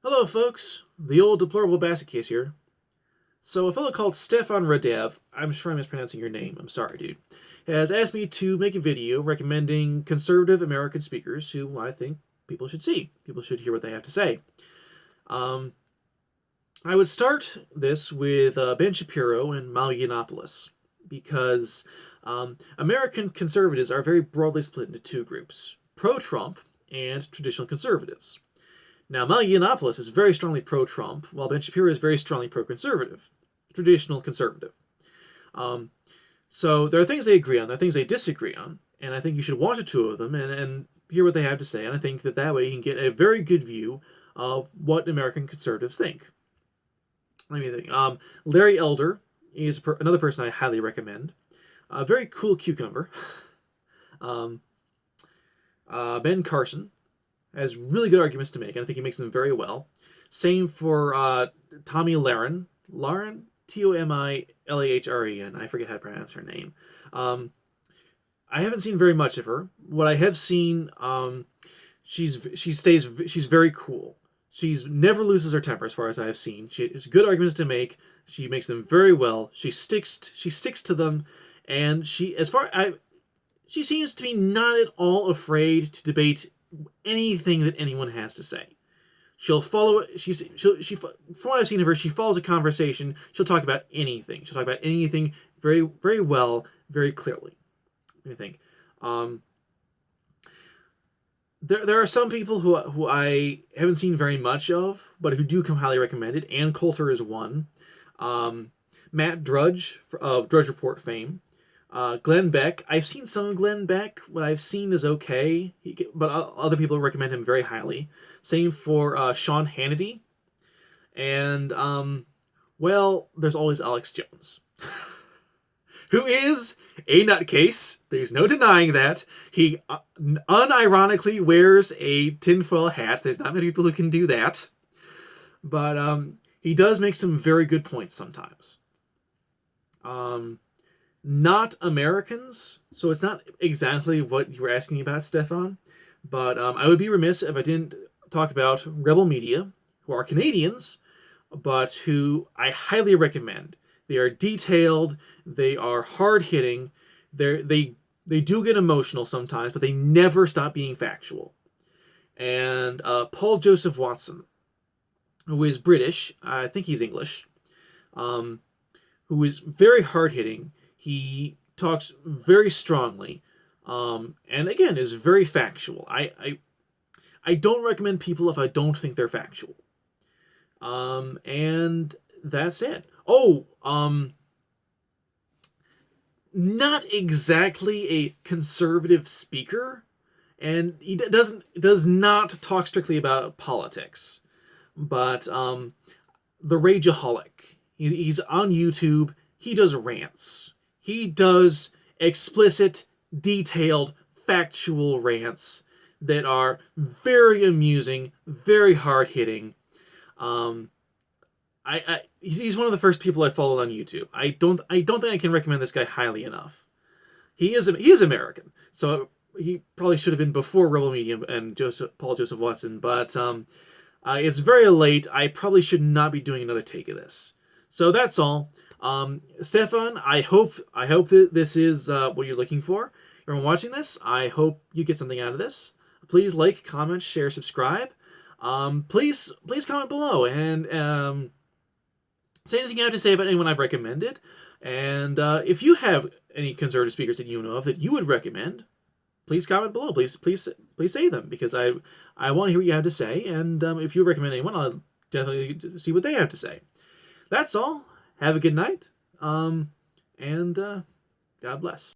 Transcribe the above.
Hello, folks. The old deplorable basket case here. So, a fellow called Stefan Radev, I'm sure I'm mispronouncing your name, I'm sorry, dude, has asked me to make a video recommending conservative American speakers who I think people should see. People should hear what they have to say. I would start this with Ben Shapiro and Mal Yiannopoulos, because American conservatives are very broadly split into two groups, pro-Trump and traditional conservatives. Now, Mal Yiannopoulos is very strongly pro-Trump, while Ben Shapiro is very strongly pro-conservative, traditional conservative. So there are things they agree on, there are things they disagree on, and I think you should watch the two of them and hear what they have to say, and I think that way you can get a very good view of what American conservatives think. Let me think. Larry Elder is another person I highly recommend. A very cool cucumber. Ben Carson has really good arguments to make, and I think he makes them very well. Same for Tomi Lahren. Lahren? Tomilahren. I forget how to pronounce her name. I haven't seen very much of her. What I have seen, she's very cool. She's never loses her temper, as far as I have seen. She has good arguments to make. She makes them very well. She sticks to them, and she seems to be not at all afraid to debate anything that anyone has to say. She'll follow. From what I've seen of her, she follows a conversation. She'll talk about anything. She'll talk about anything very, very well, very clearly. Let me think. There are some people who I haven't seen very much of, but who do come highly recommended. Ann Coulter is one. Matt Drudge of Drudge Report fame. Glenn Beck. I've seen some of Glenn Beck. What I've seen is okay, but other people recommend him very highly. Same for Sean Hannity. And, well, there's always Alex Jones. Who is a nutcase. There's no denying that. He unironically wears a tinfoil hat. There's not many people who can do that. But he does make some very good points sometimes. Not Americans, so it's not exactly what you were asking about, Stefan. But I would be remiss if I didn't talk about Rebel Media, who are Canadians, but who I highly recommend. They are detailed, they are hard-hitting, they do get emotional sometimes, but they never stop being factual. And Paul Joseph Watson, who is British, I think he's English, who is very hard-hitting. He talks very strongly, and again, is very factual. I don't recommend people if I don't think they're factual. And that's it. Oh, not exactly a conservative speaker, and he does not talk strictly about politics, but the Rageaholic. He's on YouTube. He does rants. He does explicit, detailed, factual rants that are very amusing, very hard-hitting. He's one of the first people I followed on YouTube. I don't think I can recommend this guy highly enough. He is American, so he probably should have been before Rebel Media and Paul Joseph Watson. But it's very late. I probably should not be doing another take of this. So that's all. Stefan, I hope that this is what you're looking for. Everyone watching this, I hope you get something out of this. Please like, comment, share, subscribe. Please comment below and say anything you have to say about anyone I've recommended. And if you have any conservative speakers that you know of that you would recommend, please comment below. Please say them, because I want to hear what you have to say. And if you recommend anyone, I'll definitely see what they have to say. That's all. Have a good night. And God bless.